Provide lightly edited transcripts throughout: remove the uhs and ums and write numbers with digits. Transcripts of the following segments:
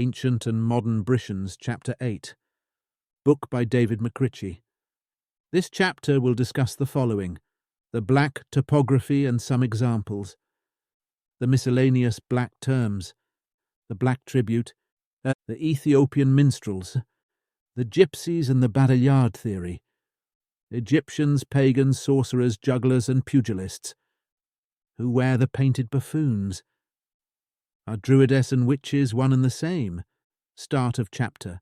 Ancient and Modern Britions, Chapter 8. Book by David MacRitchie. This chapter will discuss the following: the black topography and some examples, the miscellaneous black terms, the black tribute, the Ethiopian Minstrels, the gypsies and the Baudrillard theory, Egyptians, pagans, sorcerers, jugglers and pugilists, who wear the painted buffoons. Are druidess and witches one and the same? Start of chapter.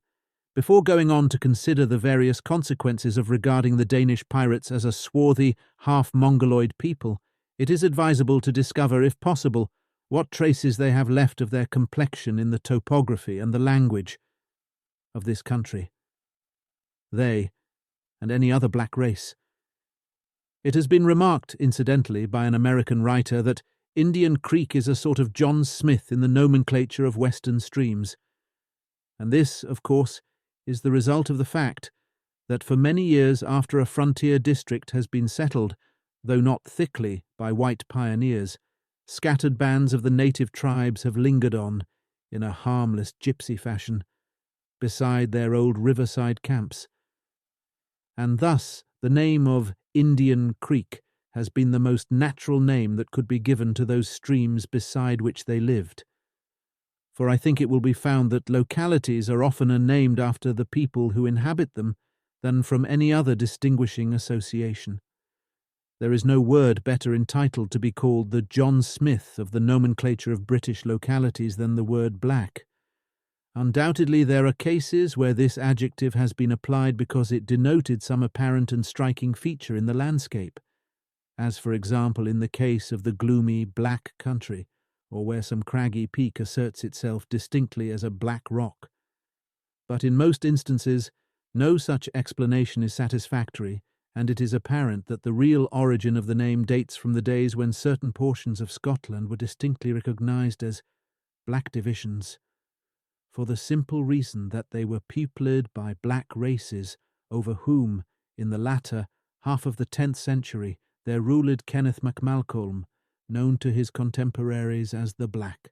Before going on to consider the various consequences of regarding the Danish pirates as a swarthy, half-Mongoloid people, it is advisable to discover, if possible, what traces they have left of their complexion in the topography and the language of this country. They, and any other black race. It has been remarked, incidentally, by an American writer that Indian Creek is a sort of John Smith in the nomenclature of western streams. And this, of course, is the result of the fact that for many years after a frontier district has been settled, though not thickly by white pioneers, scattered bands of the native tribes have lingered on, in a harmless gypsy fashion, beside their old riverside camps. And thus the name of Indian Creek has been the most natural name that could be given to those streams beside which they lived. For I think it will be found that localities are oftener named after the people who inhabit them than from any other distinguishing association. There is no word better entitled to be called the John Smith of the nomenclature of British localities than the word black. Undoubtedly there are cases where this adjective has been applied because it denoted some apparent and striking feature in the landscape, as for example in the case of the gloomy black country, or where some craggy peak asserts itself distinctly as a black rock. But in most instances no such explanation is satisfactory, and it is apparent that the real origin of the name dates from the days when certain portions of Scotland were distinctly recognised as black divisions, for the simple reason that they were peopled by black races over whom, in the latter half of the 10th century, there ruled Kenneth MacMalcolm, known to his contemporaries as the Black.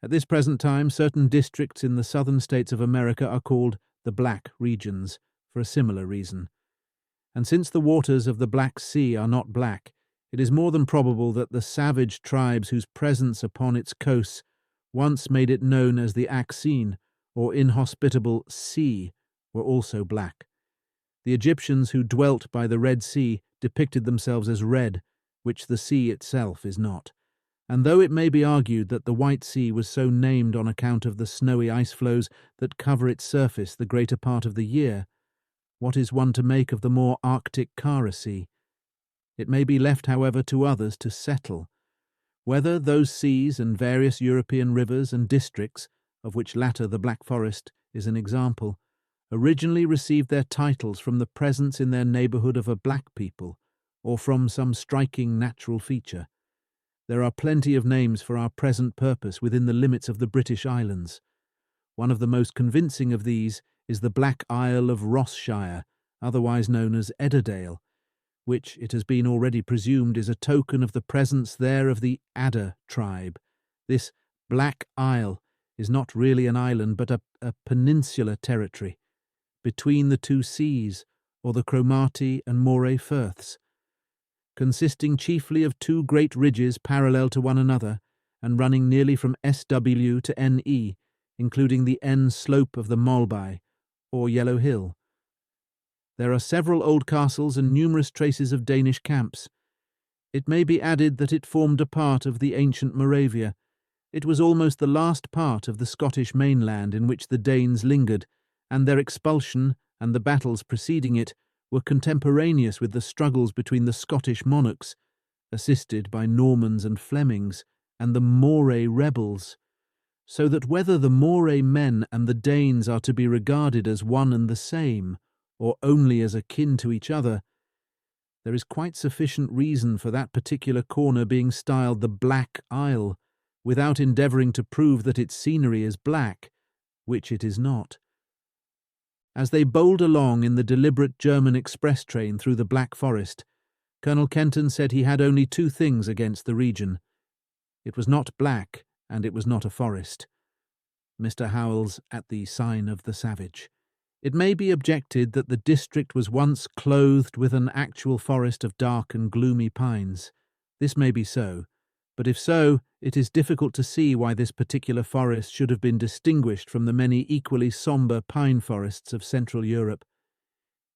At this present time, certain districts in the southern states of America are called the Black Regions, for a similar reason. And since the waters of the Black Sea are not black, it is more than probable that the savage tribes whose presence upon its coasts once made it known as the Axine, or inhospitable sea, were also black. The Egyptians who dwelt by the Red Sea depicted themselves as red, which the sea itself is not. And though it may be argued that the White Sea was so named on account of the snowy ice floes that cover its surface the greater part of the year, what is one to make of the more Arctic Kara Sea? It may be left, however, to others to settle whether those seas and various European rivers and districts, of which latter the Black Forest is an example, originally received their titles from the presence in their neighbourhood of a black people, or from some striking natural feature. There are plenty of names for our present purpose within the limits of the British Islands. One of the most convincing of these is the Black Isle of Ross-shire, otherwise known as Ederdale, which it has been already presumed is a token of the presence there of the Adder tribe. This Black Isle is not really an island but a peninsular territory, between the two seas, or the Cromarty and Moray Firths, consisting chiefly of two great ridges parallel to one another, and running nearly from SW to NE, including the N slope of the Molby, or Yellow Hill. There are several old castles and numerous traces of Danish camps. It may be added that it formed a part of the ancient Moravia. It was almost the last part of the Scottish mainland in which the Danes lingered, and their expulsion and the battles preceding it were contemporaneous with the struggles between the Scottish monarchs, assisted by Normans and Flemings, and the Moray rebels, so that whether the Moray men and the Danes are to be regarded as one and the same, or only as akin to each other, there is quite sufficient reason for that particular corner being styled the Black Isle, without endeavouring to prove that its scenery is black, which it is not. As they bowled along in the deliberate German express train through the Black Forest, Colonel Kenton said he had only two things against the region. It was not black, and it was not a forest. Mr. Howells at the Sign of the Savage. It may be objected that the district was once clothed with an actual forest of dark and gloomy pines. This may be so, but if so, it is difficult to see why this particular forest should have been distinguished from the many equally sombre pine forests of Central Europe.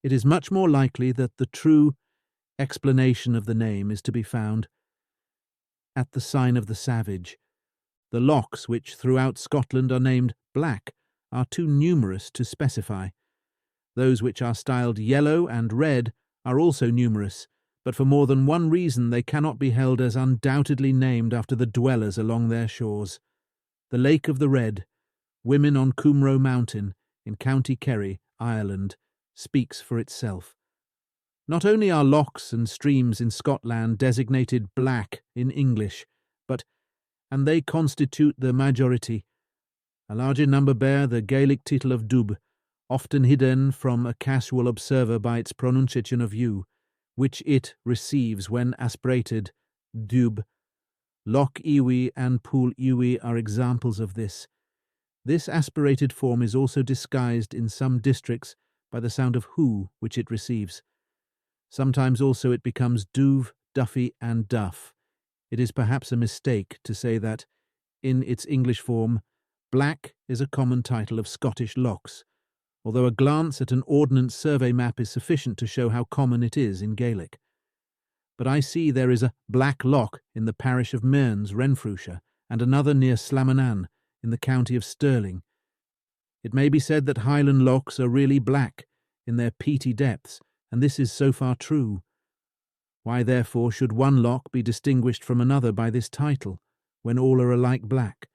It is much more likely that the true explanation of the name is to be found at the Sign of the Savage. The lochs, which throughout Scotland are named black, are too numerous to specify. Those which are styled yellow and red are also numerous, but for more than one reason they cannot be held as undoubtedly named after the dwellers along their shores. The Lake of the Red, Women on Cumro Mountain, in County Kerry, Ireland, speaks for itself. Not only are lochs and streams in Scotland designated black in English, and they constitute the majority. A larger number bear the Gaelic title of dubh, often hidden from a casual observer by its pronunciation of u, which it receives when aspirated, dubh. Loch Iwi and Pool Iwi are examples of this. This aspirated form is also disguised in some districts by the sound of hu which it receives. Sometimes also it becomes duv, duffy, and duff. It is perhaps a mistake to say that, in its English form, black is a common title of Scottish lochs, although a glance at an Ordnance Survey map is sufficient to show how common it is in Gaelic. But I see there is a black loch in the parish of Mearns, Renfrewshire, and another near Slamanan, in the county of Stirling. It may be said that Highland lochs are really black, in their peaty depths, and this is so far true. Why, therefore, should one loch be distinguished from another by this title, when all are alike black?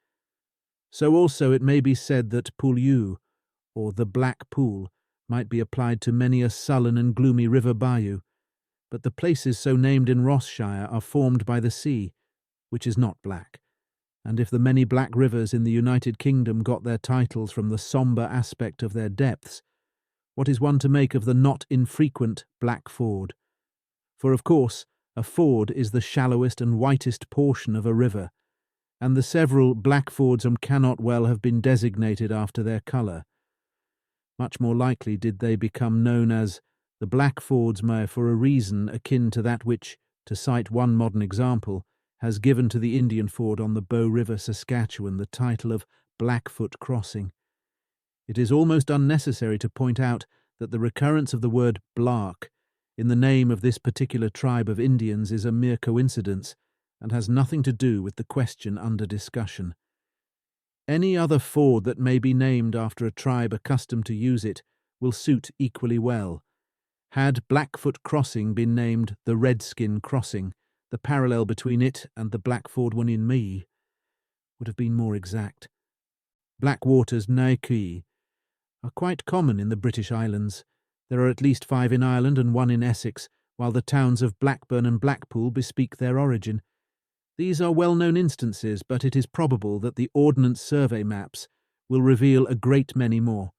So also it may be said that Pool Ewe, or the Black Pool, might be applied to many a sullen and gloomy river bayou, but the places so named in Ross-shire are formed by the sea, which is not black, and if the many black rivers in the United Kingdom got their titles from the sombre aspect of their depths, what is one to make of the not infrequent Black Ford? For, of course, a ford is the shallowest and whitest portion of a river, and the several black fords cannot well have been designated after their colour. Much more likely did they become known as the Black Fords for a reason akin to that which, to cite one modern example, has given to the Indian Ford on the Bow River, Saskatchewan, the title of Blackfoot Crossing. It is almost unnecessary to point out that the recurrence of the word Blark in the name of this particular tribe of Indians is a mere coincidence, and has nothing to do with the question under discussion. Any other ford that may be named after a tribe accustomed to use it will suit equally well. Had Blackfoot Crossing been named the Redskin Crossing, the parallel between it and the Blackford one in me would have been more exact. Blackwaters Naikui are quite common in the British Islands. There are at least 5 in Ireland and 1 in Essex, while the towns of Blackburn and Blackpool bespeak their origin. These are well-known instances, but it is probable that the Ordnance Survey maps will reveal a great many more.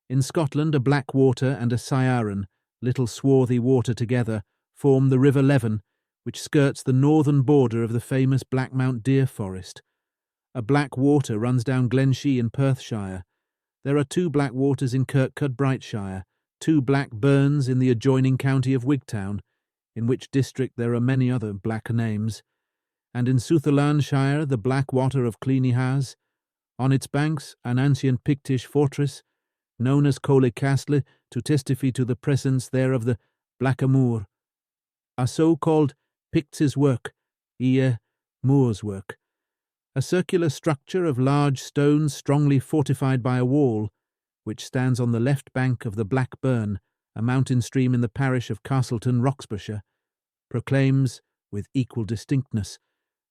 In Scotland, a Blackwater and a Cyarn, little swarthy water together, form the River Leven, which skirts the northern border of the famous Blackmount Deer Forest. A Blackwater runs down Glenshee in Perthshire. There are 2 Blackwaters in Kirkcudbrightshire, 2 Black Burns in the adjoining county of Wigtown, in which district there are many other black names, and in Sutherlandshire the Blackwater of Cleanyhas. On its banks an ancient Pictish fortress, known as Coley Castle, to testify to the presence there of the Blackamoor, a so-called Picts' work, Moor's work, a circular structure of large stones strongly fortified by a wall, which stands on the left bank of the Black Burn, a mountain stream in the parish of Castleton, Roxburghshire, proclaims, with equal distinctness,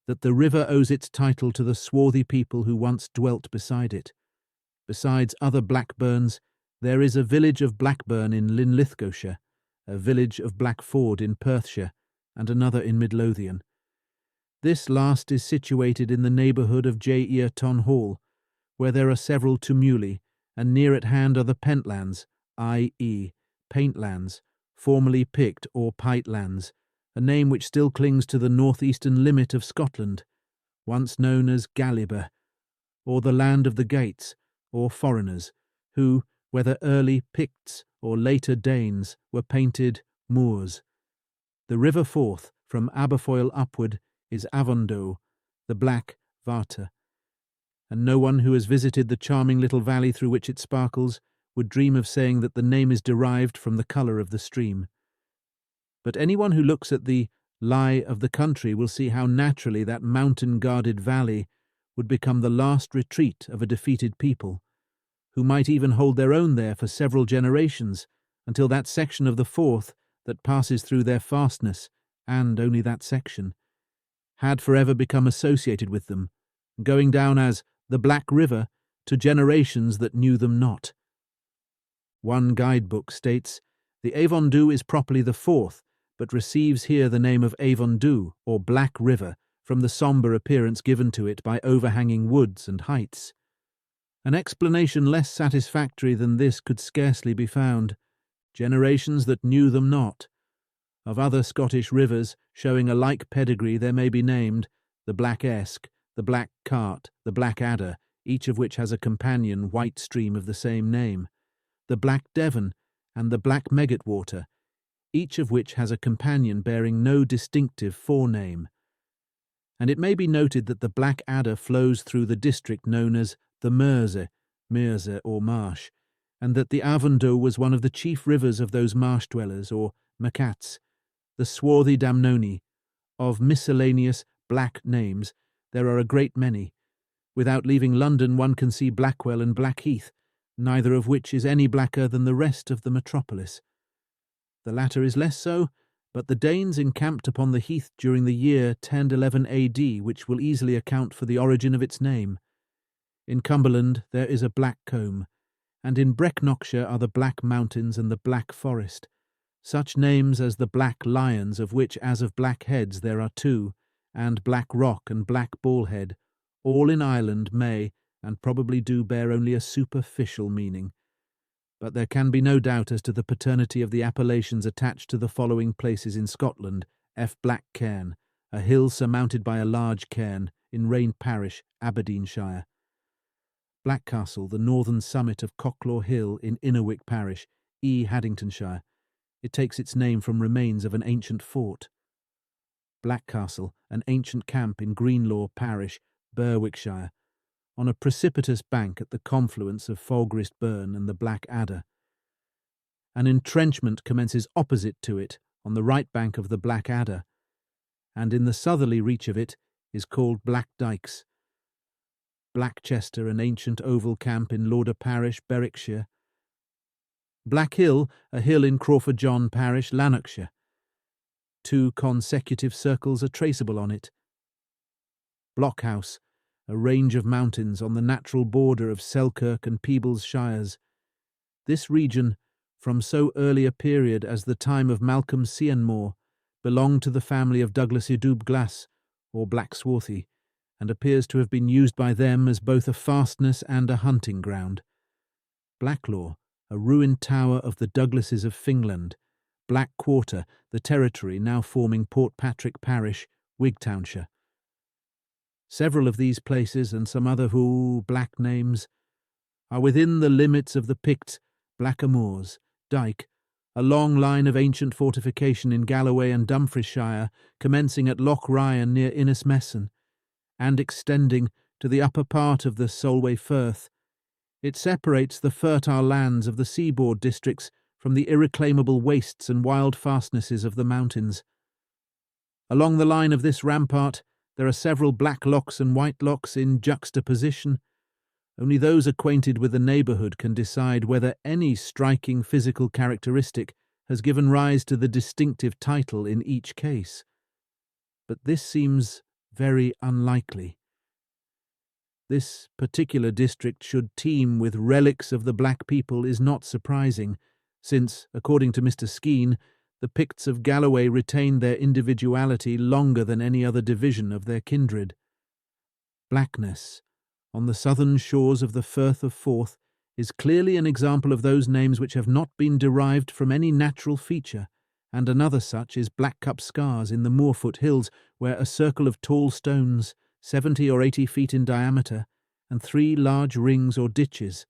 that the river owes its title to the swarthy people who once dwelt beside it. Besides other Blackburns, there is a village of Blackburn in Linlithgowshire, a village of Blackford in Perthshire, and another in Midlothian. This last is situated in the neighbourhood of Earton Hall, where there are several tumuli, and near at hand are the Pentlands, i.e., Paintlands, formerly Pict or Pitelands, a name which still clings to the northeastern limit of Scotland, once known as Gallibur, or the land of the Gates, or foreigners, who, whether early Picts or later Danes, were painted Moors. The river Forth, from Aberfoyle upward, is Avondhu, the black Varta, and no one who has visited the charming little valley through which it sparkles would dream of saying that the name is derived from the colour of the stream. But anyone who looks at the lie of the country will see how naturally that mountain-guarded valley would become the last retreat of a defeated people, who might even hold their own there for several generations, until that section of the Forth that passes through their fastness, and only that section, had forever become associated with them, going down as the Black River to generations that knew them not. One guidebook states, "The Avondhu is properly the Forth, but receives here the name of Avondhu, or Black River, from the sombre appearance given to it by overhanging woods and heights." An explanation less satisfactory than this could scarcely be found. Generations that knew them not. Of other Scottish rivers, showing a like pedigree, there may be named the Black Esk, the Black Cart, the Black Adder, each of which has a companion white stream of the same name, the Black Devon, and the Black Meggetwater, each of which has a companion bearing no distinctive forename. And it may be noted that the Black Adder flows through the district known as the Mearse or marsh, and that the Avondhu was one of the chief rivers of those marsh-dwellers, or Macats, the swarthy Damnoni. Of miscellaneous black names there are a great many. Without leaving London one can see Blackwell and Blackheath, neither of which is any blacker than the rest of the metropolis. The latter is less so, but the Danes encamped upon the heath during the year 1011 AD, which will easily account for the origin of its name. In Cumberland there is a Black Combe, and in Brecknockshire are the Black Mountains and the Black Forest. Such names as the Black Lions, of which as of Black Heads there are two, and Black Rock and Black Ballhead, all in Ireland may, and probably do bear only a superficial meaning. But there can be no doubt as to the paternity of the appellations attached to the following places in Scotland: F. Black Cairn, a hill surmounted by a large cairn, in Rain Parish, Aberdeenshire. Blackcastle, the northern summit of Cocklaw Hill in Innerwick Parish, E. Haddingtonshire. It takes its name from remains of an ancient fort. Blackcastle, an ancient camp in Greenlaw Parish, Berwickshire, on a precipitous bank at the confluence of Falgrist Burn and the Black Adder. An entrenchment commences opposite to it, on the right bank of the Black Adder, and in the southerly reach of it is called Black Dykes. Blackchester, an ancient oval camp in Lauder Parish, Berwickshire. Black Hill, a hill in Crawford John Parish, Lanarkshire. 2 consecutive circles are traceable on it. Blockhouse, a range of mountains on the natural border of Selkirk and Peebles Shires. This region, from so early a period as the time of Malcolm Cianmore, belonged to the family of Douglas Idub Glass, or Black Swarthy, and appears to have been used by them as both a fastness and a hunting ground. Blacklaw, a ruined tower of the Douglases of Fingland. Black Quarter, the territory now forming Portpatrick Parish, Wigtownshire. Several of these places, and some other black names, are within the limits of the Picts, Blackamoors, Dyke, a long line of ancient fortification in Galloway and Dumfriesshire, commencing at Loch Ryan near Innismesson, and extending to the upper part of the Solway Firth. It separates the fertile lands of the seaboard districts from the irreclaimable wastes and wild fastnesses of the mountains. Along the line of this rampart there are several black lochs and white lochs in juxtaposition. Only those acquainted with the neighbourhood can decide whether any striking physical characteristic has given rise to the distinctive title in each case. But this seems very unlikely. This particular district should teem with relics of the black people is not surprising, since, according to Mr. Skene, the Picts of Galloway retained their individuality longer than any other division of their kindred. Blackness, on the southern shores of the Firth of Forth, is clearly an example of those names which have not been derived from any natural feature, and another such is Blackcup Scars in the Moorfoot Hills, where a circle of tall stones, 70 or 80 feet in diameter, and 3 large rings or ditches,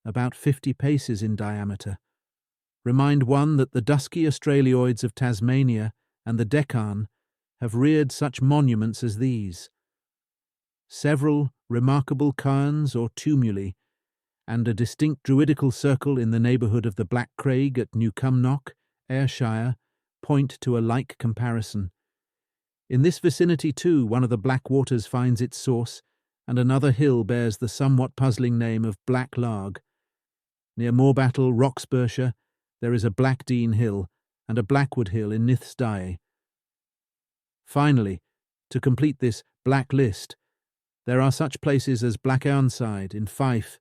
about 50 paces in diameter, remind one that the dusky Australioids of Tasmania and the Deccan have reared such monuments as these. Several remarkable cairns or tumuli, and a distinct druidical circle in the neighbourhood of the Black Craig at Newcumnock, Ayrshire, point to a like comparison. In this vicinity, too, one of the Black Waters finds its source, and another hill bears the somewhat puzzling name of Black Larg. Near Moorbattle, Roxburghshire, there is a Blackdean Hill and a Blackwood Hill in Nithsdale. Finally, to complete this black list, there are such places as Blackirnside in Fife,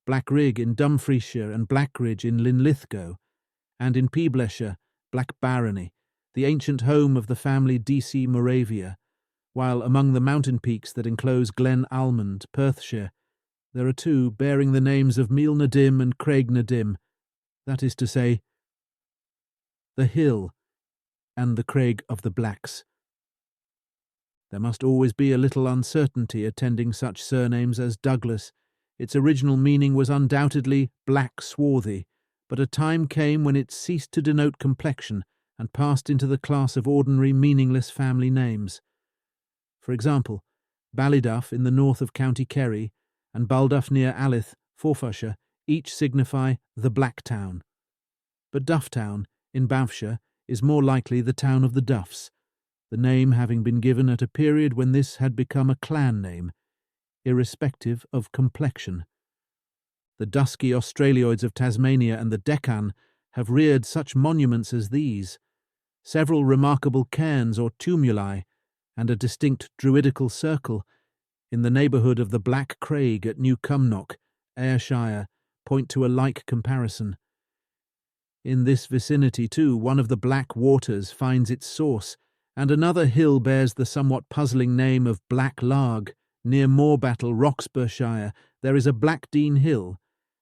Blackrig in Dumfriesshire and Blackridge in Linlithgow, and in Peeblesshire, Black Barony, the ancient home of the family D.C. Moravia, while among the mountain peaks that enclose Glen Almond, Perthshire, there are 2 bearing the names of Meal na Dim and Craig na Dim, that is to say, the hill and the Craig of the Blacks. There must always be a little uncertainty attending such surnames as Douglas. Its original meaning was undoubtedly black swarthy, but a time came when it ceased to denote complexion and passed into the class of ordinary meaningless family names. For example, Ballyduff in the north of County Kerry and Balduff near Alith, Forfarshire, each signify the Black Town. But Dufftown in Bavshire is more likely the town of the Duffs, the name having been given at a period when this had become a clan name, irrespective of complexion. The dusky Australioids of Tasmania and the Deccan have reared such monuments as these, several remarkable cairns or tumuli, and a distinct druidical circle in the neighbourhood of the Black Craig at Newcumnock, Ayrshire, point to a like comparison. In this vicinity, too, one of the Black Waters finds its source, and another hill bears the somewhat puzzling name of Black Larg. Near Moorbattle, Roxburghshire, there is a Blackdean Hill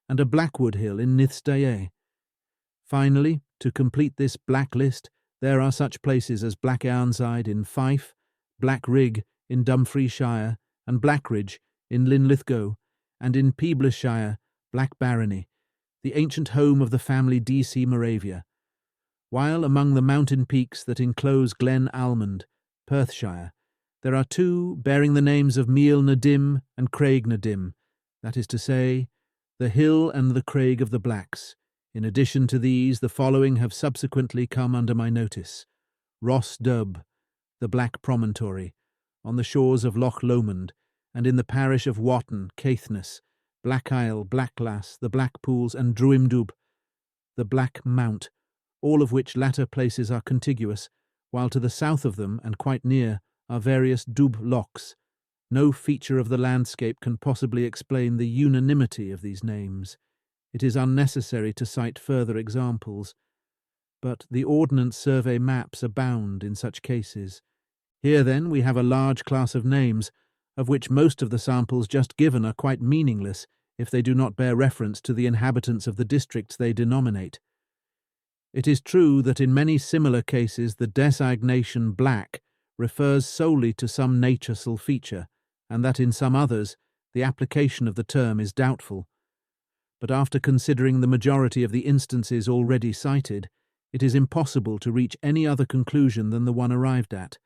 and a Blackwood Hill in Nithsdale. Finally, to complete this black list, there are such places as Blackirnside in Fife, Blackrig in Dumfriesshire, and Blackridge in Linlithgow, and in Peeblesshire, Black Barony, the ancient home of the family D.C. Moravia, while among the mountain peaks that enclose Glen Almond, Perthshire, there are 2 bearing the names of Meal na Dim and Craig na Dim, that is to say, the hill and the Craig of the Blacks. In addition to these, the following have subsequently come under my notice: Ross Dub, the Black Promontory, on the shores of Loch Lomond, and in the parish of Wotton, Caithness, Black Isle, Blacklass, the Black Pools, and Druimdub, the Black Mount, all of which latter places are contiguous, while to the south of them, and quite near, are various Dub Lochs. No feature of the landscape can possibly explain the unanimity of these names. It is unnecessary to cite further examples, but the Ordnance Survey maps abound in such cases. Here, then, we have a large class of names, of which most of the samples just given are quite meaningless if they do not bear reference to the inhabitants of the districts they denominate. It is true that in many similar cases the designation black refers solely to some natural feature, and that in some others the application of the term is doubtful. But after considering the majority of the instances already cited, it is impossible to reach any other conclusion than the one arrived at.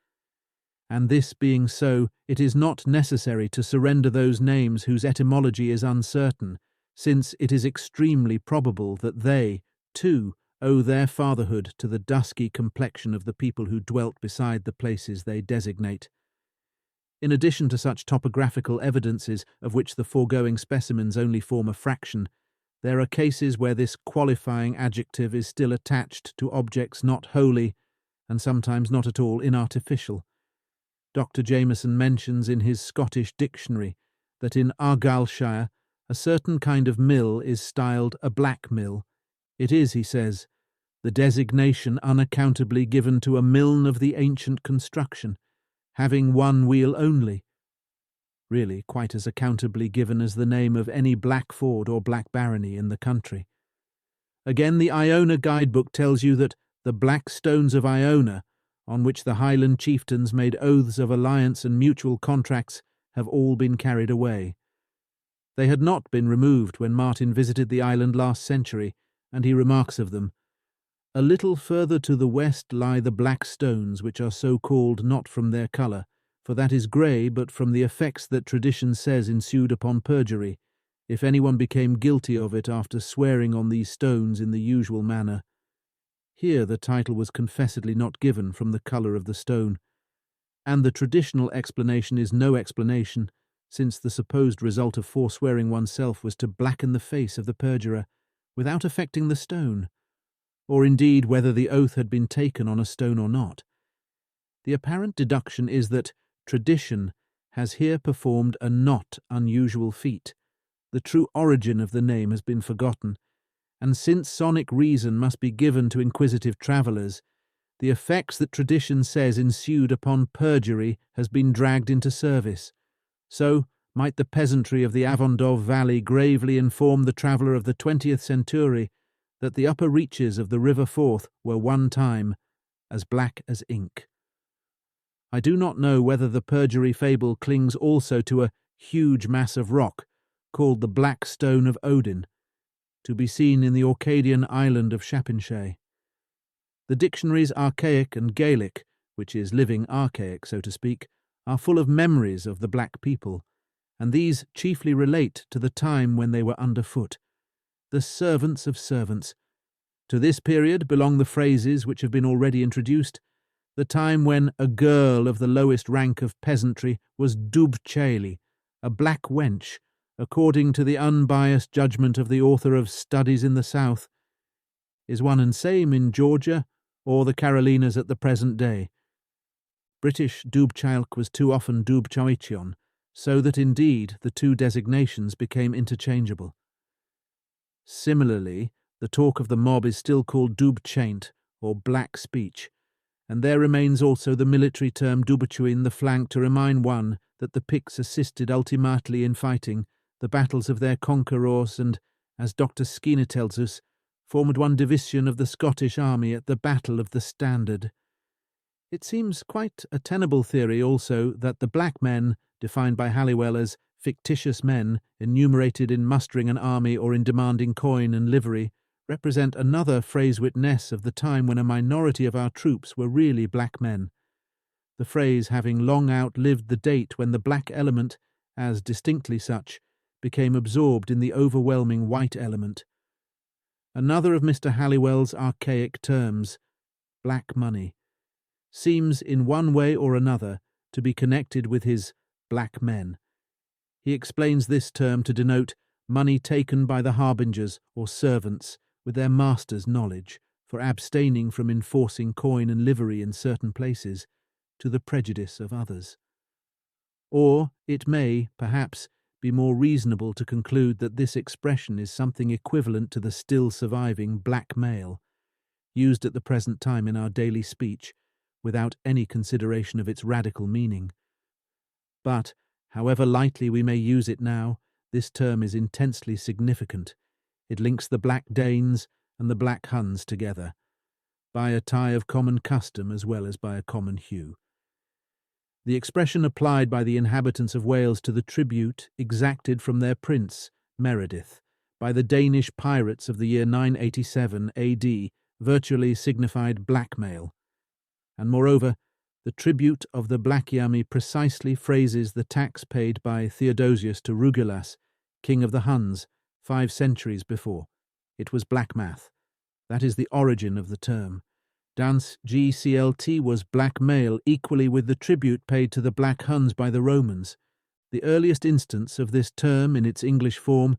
And this being so, it is not necessary to surrender those names whose etymology is uncertain, since it is extremely probable that they, too, owe their fatherhood to the dusky complexion of the people who dwelt beside the places they designate. In addition to such topographical evidences, of which the foregoing specimens only form a fraction, there are cases where this qualifying adjective is still attached to objects not wholly, and sometimes not at all, inartificial. Dr. Jameson mentions in his Scottish Dictionary that in Argyllshire a certain kind of mill is styled a black mill. It is, he says, the designation unaccountably given to a milne of the ancient construction, having one wheel only, really quite as accountably given as the name of any black ford or black barony in the country. Again, the Iona guidebook tells you that the black stones of Iona, on which the Highland chieftains made oaths of alliance and mutual contracts, have all been carried away. They had not been removed when Martin visited the island last century, and he remarks of them, "A little further to the west lie the black stones, which are so called not from their colour, for that is grey, but from the effects that tradition says ensued upon perjury, if anyone became guilty of it after swearing on these stones in the usual manner." Here the title was confessedly not given from the colour of the stone, and the traditional explanation is no explanation, since the supposed result of forswearing oneself was to blacken the face of the perjurer, without affecting the stone, or indeed whether the oath had been taken on a stone or not. The apparent deduction is that tradition has here performed a not unusual feat. The true origin of the name has been forgotten, and since sonic reason must be given to inquisitive travellers, the effects that tradition says ensued upon perjury has been dragged into service. So might the peasantry of the Avondov Valley gravely inform the traveller of the 20th century that the upper reaches of the River Forth were one time as black as ink. I do not know whether the perjury fable clings also to a huge mass of rock called the Black Stone of Odin, to be seen in the Orcadian island of Shappinshay. The dictionaries Archaic and Gaelic, which is living archaic, so to speak, are full of memories of the black people, and these chiefly relate to the time when they were underfoot. The servants of servants. To this period belong the phrases which have been already introduced, the time when a girl of the lowest rank of peasantry was dubchaili, a black wench, according to the unbiased judgment of the author of Studies in the South, is one and same in Georgia or the Carolinas at the present day. British dubchailc was too often dubchaichion, so that indeed the two designations became interchangeable. Similarly, the talk of the mob is still called dubchaint, or black speech, and there remains also the military term dubachuin the flank to remind one that the Picts assisted ultimately in fighting the battles of their conquerors and, as Dr. Skinner tells us, formed one division of the Scottish army at the Battle of the Standard. It seems quite a tenable theory also that the black men, defined by Halliwell as fictitious men enumerated in mustering an army or in demanding coin and livery, represent another phrase-witness of the time when a minority of our troops were really black men, the phrase having long outlived the date when the black element, as distinctly such, became absorbed in the overwhelming white element. Another of Mr. Halliwell's archaic terms, black money, seems in one way or another to be connected with his black men. He explains this term to denote money taken by the harbingers or servants with their master's knowledge for abstaining from enforcing coin and livery in certain places, to the prejudice of others. Or it may, perhaps, be more reasonable to conclude that this expression is something equivalent to the still surviving blackmail, used at the present time in our daily speech, without any consideration of its radical meaning. But, however lightly we may use it now, this term is intensely significant. It links the Black Danes and the Black Huns together, by a tie of common custom as well as by a common hue. The expression applied by the inhabitants of Wales to the tribute exacted from their prince, Meredith, by the Danish pirates of the year 987 AD virtually signified blackmail, and moreover, the tribute of the Blackiami precisely phrases the tax paid by Theodosius to Rugilas, king of the Huns, 5 centuries before. It was blackmath. That is the origin of the term. Dans GCLT was blackmail equally with the tribute paid to the Black Huns by the Romans. The earliest instance of this term in its English form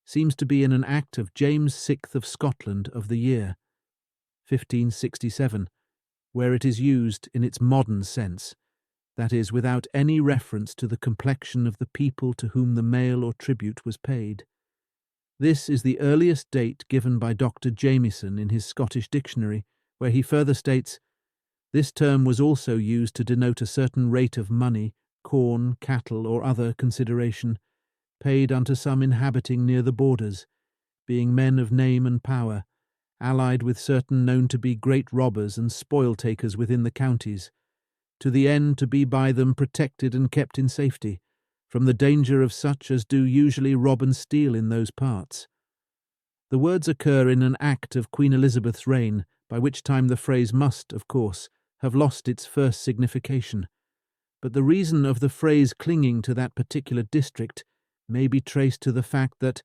seems to be in an act of James VI of Scotland of the year 1567, where it is used in its modern sense, that is, without any reference to the complexion of the people to whom the mail or tribute was paid. This is the earliest date given by Dr. Jamieson in his Scottish Dictionary, where he further states, "This term was also used to denote a certain rate of money, corn, cattle, or other consideration, paid unto some inhabiting near the borders, being men of name and power, allied with certain known to be great robbers and spoil-takers within the counties, to the end to be by them protected and kept in safety, from the danger of such as do usually rob and steal in those parts. The words occur in an act of Queen Elizabeth's reign, by which time the phrase must, of course, have lost its first signification. But the reason of the phrase clinging to that particular district may be traced to the fact that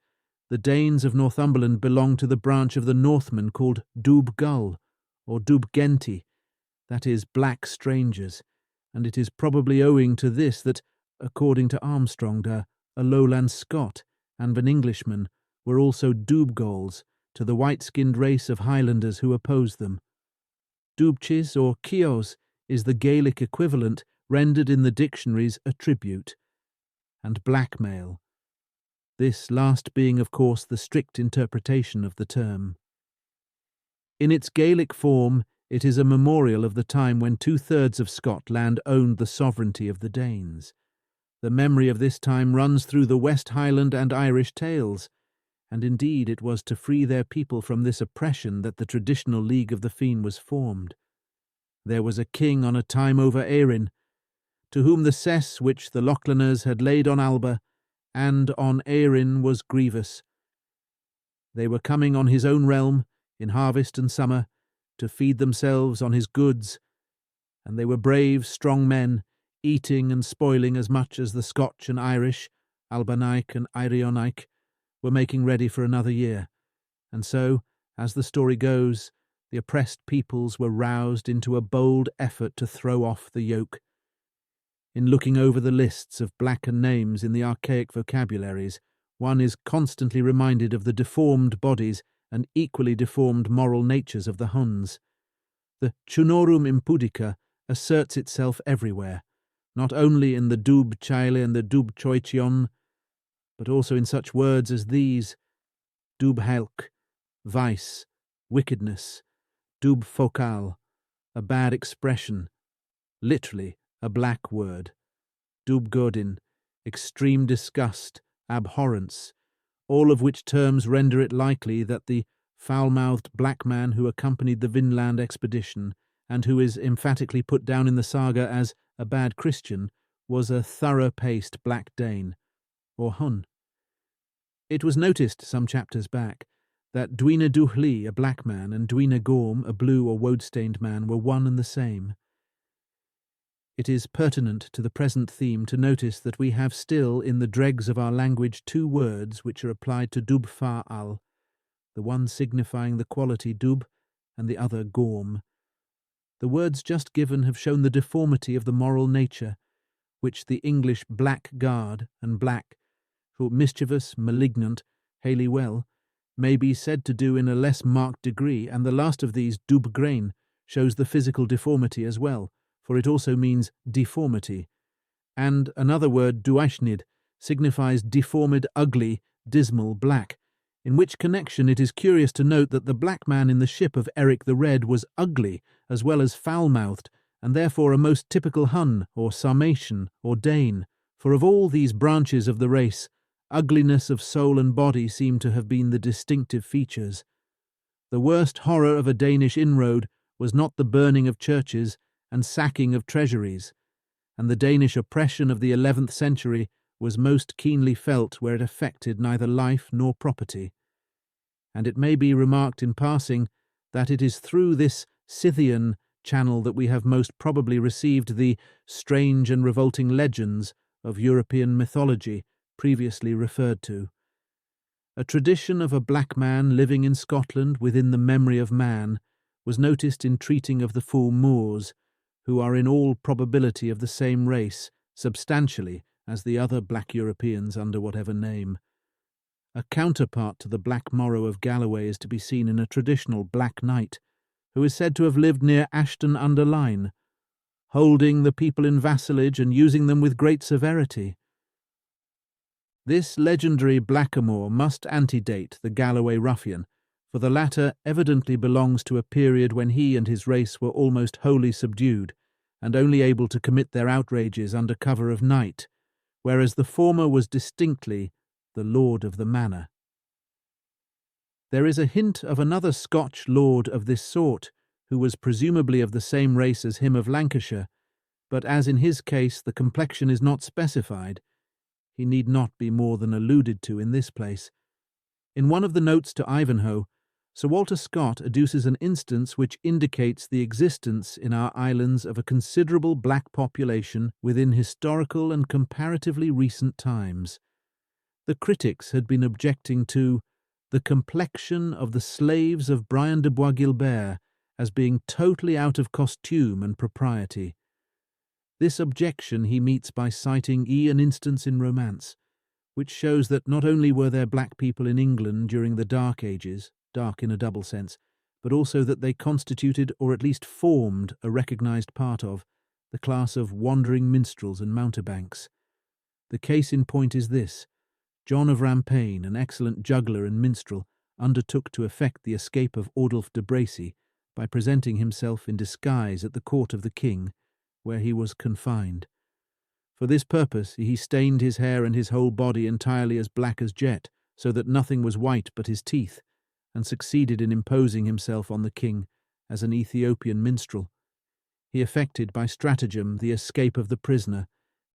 the Danes of Northumberland belong to the branch of the Northmen called Dub Gull, or Dub Genti, that is, black strangers, and it is probably owing to this that, according to Armstrong, a lowland Scot and an Englishman were also Dubgauls to the white-skinned race of Highlanders who opposed them. Dubchis or Kios is the Gaelic equivalent rendered in the dictionaries a tribute, and blackmail, this last being of course the strict interpretation of the term. In its Gaelic form, it is a memorial of the time when 2/3 of Scotland owned the sovereignty of the Danes. The memory of this time runs through the West Highland and Irish tales, and indeed it was to free their people from this oppression that the traditional League of the Feen was formed. There was a king on a time over Erin, to whom the cess which the Lochlaners had laid on Alba and on Erin was grievous. They were coming on his own realm, in harvest and summer, to feed themselves on his goods, and they were brave, strong men, eating and spoiling as much as the Scotch and Irish, Albanaich and Eirionaich, were making ready for another year. And so, as the story goes, the oppressed peoples were roused into a bold effort to throw off the yoke. In looking over the lists of blackened names in the archaic vocabularies, one is constantly reminded of the deformed bodies and equally deformed moral natures of the Huns. The Chunorum impudica asserts itself everywhere, not only in the Dub Chaile and the Dub Choichion, but also in such words as these: Dub Helk, vice, wickedness, Dub Focal, a bad expression, literally a black word, Dub Godin, extreme disgust, abhorrence, all of which terms render it likely that the foul-mouthed black man who accompanied the Vinland expedition, and who is emphatically put down in the saga as a bad Christian, was a thorough-paced Black Dane, or Hun. It was noticed some chapters back that Duine Duhli, a black man, and Duine Gorm, a blue or woad-stained man, were one and the same. It is pertinent to the present theme to notice that we have still in the dregs of our language 2 words which are applied to Dub Fa'al, the one signifying the quality Dub and the other Gorm. The words just given have shown the deformity of the moral nature, which the English blackguard and black, for mischievous, malignant, haily well, may be said to do in a less marked degree, and the last of these, Dubgrain, shows the physical deformity as well, for it also means deformity. And another word, Duaishnid, signifies deformed, ugly, dismal, black, in which connection it is curious to note that the black man in the ship of Eric the Red was ugly as well as foul-mouthed, and therefore a most typical Hun, or Sarmatian, or Dane, for of all these branches of the race, ugliness of soul and body seem to have been the distinctive features. The worst horror of a Danish inroad was not the burning of churches and sacking of treasuries, and the Danish oppression of the 11th century was most keenly felt where it affected neither life nor property. And it may be remarked in passing that it is through this Scythian channel that we have most probably received the strange and revolting legends of European mythology previously referred to. A tradition of a black man living in Scotland within the memory of man was noticed in treating of the full Moors, who are in all probability of the same race, substantially, as the other black Europeans under whatever name. A counterpart to the Black Morrow of Galloway is to be seen in a traditional Black Knight, who is said to have lived near Ashton-under-Lyne, holding the people in vassalage and using them with great severity. This legendary blackamoor must antedate the Galloway ruffian, for the latter evidently belongs to a period when he and his race were almost wholly subdued, and only able to commit their outrages under cover of night, whereas the former was distinctly the lord of the manor. There is a hint of another Scotch lord of this sort, who was presumably of the same race as him of Lancashire, but as in his case the complexion is not specified, he need not be more than alluded to in this place. In one of the notes to Ivanhoe, Sir Walter Scott adduces an instance which indicates the existence in our islands of a considerable black population within historical and comparatively recent times. The critics had been objecting to the complexion of the slaves of Brian de Bois Guilbert as being totally out of costume and propriety. This objection he meets by citing an instance in romance, which shows that not only were there black people in England during the Dark Ages, dark in a double sense, but also that they constituted, or at least formed, a recognised part of, the class of wandering minstrels and mountebanks. The case in point is this. John of Rampaine, an excellent juggler and minstrel, undertook to effect the escape of Ordulf de Bracy by presenting himself in disguise at the court of the king, where he was confined. For this purpose he stained his hair and his whole body entirely as black as jet, so that nothing was white but his teeth, and succeeded in imposing himself on the king as an Ethiopian minstrel. He effected by stratagem the escape of the prisoner,